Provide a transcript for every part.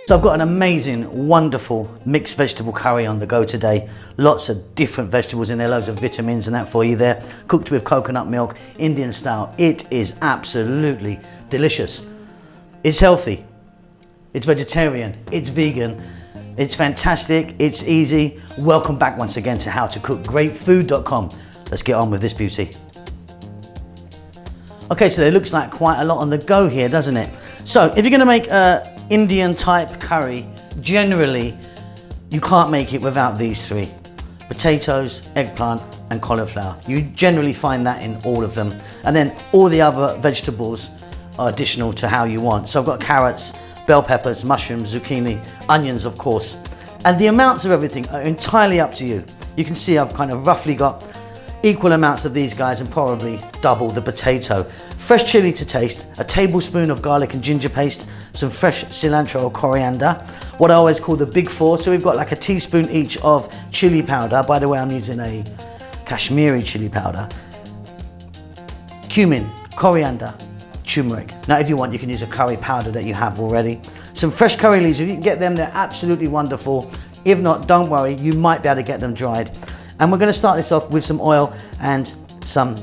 So I've got an amazing, wonderful mixed vegetable curry on the go today. Lots of different vegetables in there, loads of vitamins and that for you there. Cooked with coconut milk, Indian style. It is absolutely delicious. It's healthy, it's vegetarian, it's vegan, it's fantastic, it's easy. Welcome back once again to howtocookgreatfood.com. Let's get on with this beauty. Okay, so there looks like quite a lot on the go here, doesn't it? So if you're gonna make Indian type curry, generally you can't make it without these three: potatoes, eggplant and cauliflower. You generally find that in all of them, and then all the other vegetables are additional to how you want. So I've got carrots, bell peppers, mushrooms, zucchini, onions of course, and the amounts of everything are entirely up to you. You can see I've kind of roughly got equal amounts of these guys and probably double the potato. Fresh chili to taste, a tablespoon of garlic and ginger paste, some fresh cilantro or coriander, what I always call the big four. So we've got like a teaspoon each of chili powder. By the way, I'm using a Kashmiri chili powder. Cumin, coriander, turmeric. Now if you want, you can use a curry powder that you have already. Some fresh curry leaves, if you can get them, they're absolutely wonderful. If not, don't worry, you might be able to get them dried. And we're going to start this off with some oil and some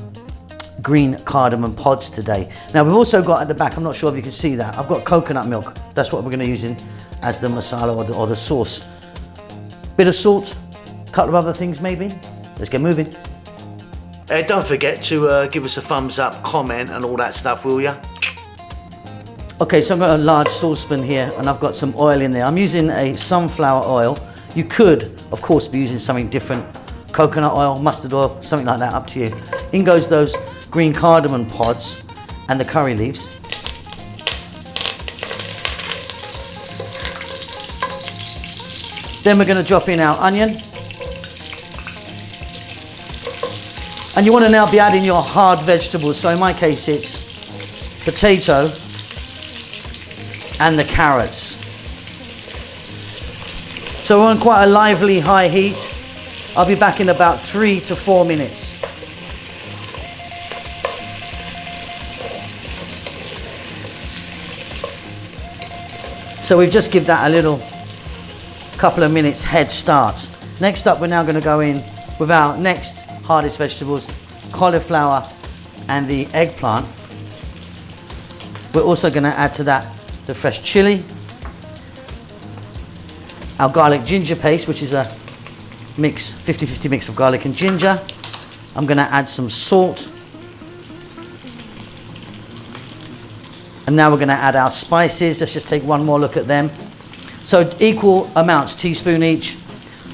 green cardamom pods today. Now we've also got at the back, I'm not sure if you can see that, I've got coconut milk. That's what we're going to use as the masala or the sauce. Bit of salt, a couple of other things maybe. Let's get moving. Don't forget to give us a thumbs up, comment and all that stuff, will ya? Okay, so I've got a large saucepan here and I've got some oil in there. I'm using a sunflower oil. You could, of course, be using something different. Coconut oil, mustard oil, something like that, up to you. In goes those green cardamom pods and the curry leaves. Then we're going to drop in our onion. And you want to now be adding your hard vegetables. So in my case it's potato and the carrots. So we're on quite a lively high heat. I'll be back in about 3 to 4 minutes. So we've just give that a little couple of minutes head start. Next up, we're now going to go in with our next hardest vegetables, cauliflower and the eggplant. We're also going to add to that the fresh chili, our garlic ginger paste, which is a mix, 50-50 mix of garlic and ginger. I'm going to add some salt. And now we're going to add our spices. Let's just take one more look at them. So equal amounts, teaspoon each,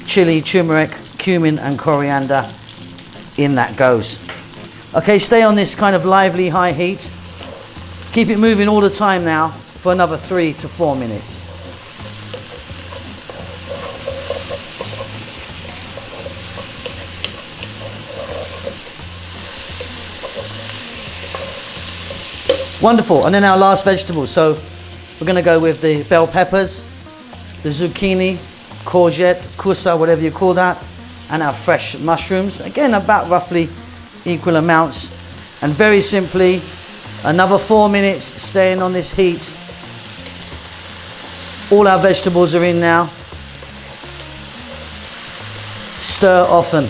chili, turmeric, cumin and coriander. In that goes. Okay, stay on this kind of lively high heat. Keep it moving all the time now for another 3 to 4 minutes. Wonderful, and then our last vegetable. So we're going to go with the bell peppers, the zucchini, courgette, kusa, whatever you call that, and our fresh mushrooms. Again, about roughly equal amounts. And very simply, another 4 minutes staying on this heat. All our vegetables are in now. Stir often.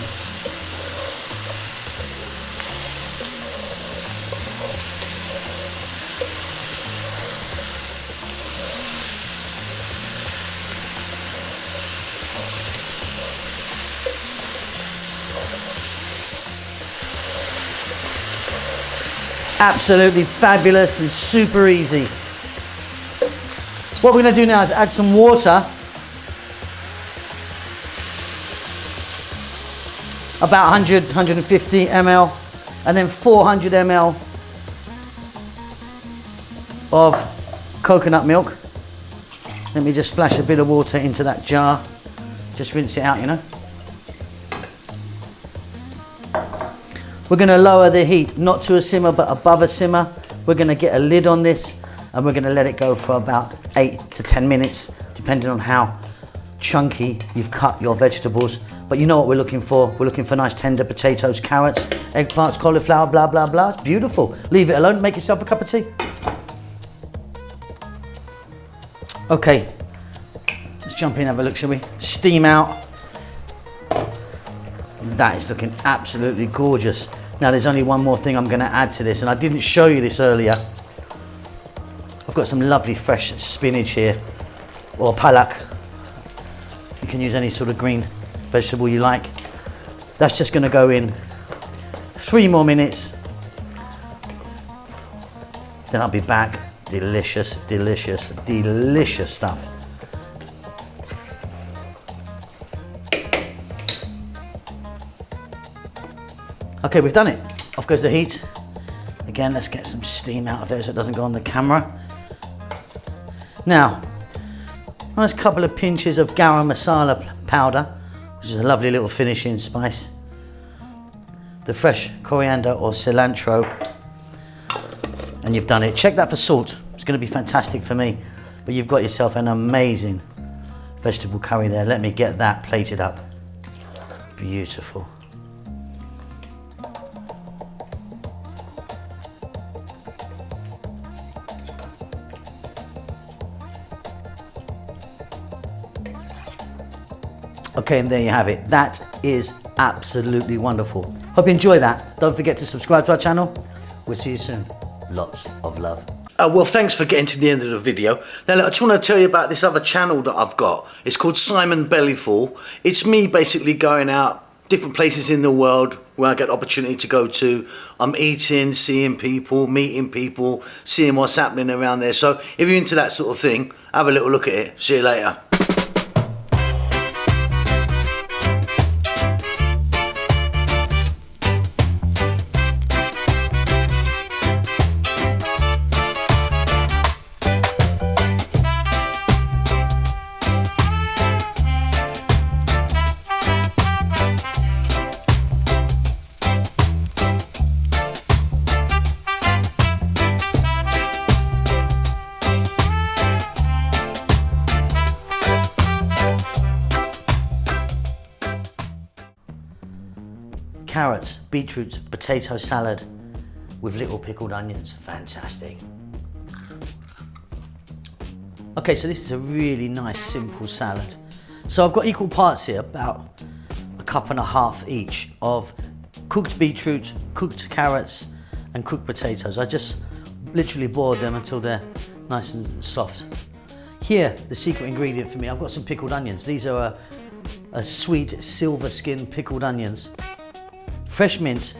Absolutely fabulous and super easy. What we're going to do now is add some water, about 150 ml, and then 400 ml of coconut milk. Let me just splash a bit of water into that jar, just rinse it out, you know. We're going to lower the heat, not to a simmer, but above a simmer. We're going to get a lid on this and we're going to let it go for about 8 to 10 minutes, depending on how chunky you've cut your vegetables. But you know what we're looking for. We're looking for nice tender potatoes, carrots, eggplants, cauliflower, blah, blah, blah. It's beautiful. Leave it alone, make yourself a cup of tea. Okay, jump in and have a look, shall we? Steam out. That is looking absolutely gorgeous. Now there's only one more thing I'm going to add to this, and I didn't show you this earlier. I've got some lovely fresh spinach here, or palak. You can use any sort of green vegetable you like. That's just going to go in 3 more minutes. Then I'll be back. Delicious, delicious, delicious stuff. Okay, we've done it. Off goes the heat. Again, let's get some steam out of there so it doesn't go on the camera. Now, nice couple of pinches of garam masala powder, which is a lovely little finishing spice. The fresh coriander or cilantro, and you've done it. Check that for salt. It's going to be fantastic for me, but you've got yourself an amazing vegetable curry there. Let me get that plated up. Beautiful. Okay, and there you have it. That is absolutely wonderful. Hope you enjoy that. Don't forget to subscribe to our channel. We'll see you soon. Lots of love. Well, thanks for getting to the end of the video. Now, look, I just want to tell you about this other channel that I've got. It's called Simon Bellyful. It's me basically going out different places in the world where I get opportunity to go to. I'm eating, seeing people, meeting people, seeing what's happening around there. So if you're into that sort of thing, have a little look at it. See you later. Carrots, beetroot, potato salad with little pickled onions. Fantastic. Okay, so this is a really nice simple salad. So I've got equal parts here, about 1.5 cups each of cooked beetroot, cooked carrots and cooked potatoes. I just literally boiled them until they're nice and soft. Here, the secret ingredient for me, I've got some pickled onions. These are a sweet silver skin pickled onions. Fresh mint,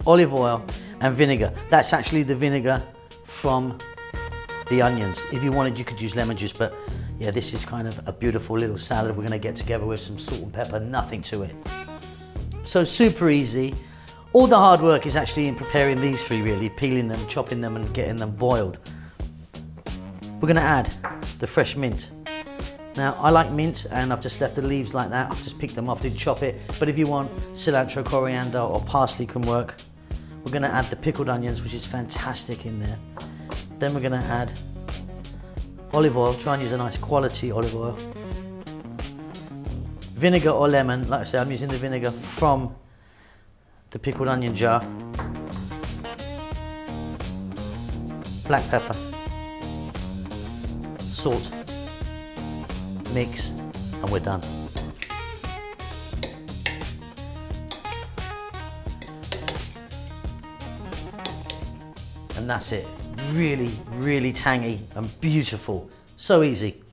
olive oil and vinegar. That's actually the vinegar from the onions. If you wanted, you could use lemon juice, but yeah, this is kind of a beautiful little salad we're gonna get together with some salt and pepper, nothing to it. So super easy. All the hard work is actually in preparing these 3 really, peeling them, chopping them and getting them boiled. We're gonna add the fresh mint. Now, I like mint and I've just left the leaves like that. I've just picked them off, didn't chop it. But if you want cilantro, coriander or parsley can work. We're gonna add the pickled onions, which is fantastic in there. Then we're gonna add olive oil, try and use a nice quality olive oil. Vinegar or lemon, like I said, I'm using the vinegar from the pickled onion jar. Black pepper, salt, mix, and we're done. And that's it. Really, really tangy and beautiful. So easy.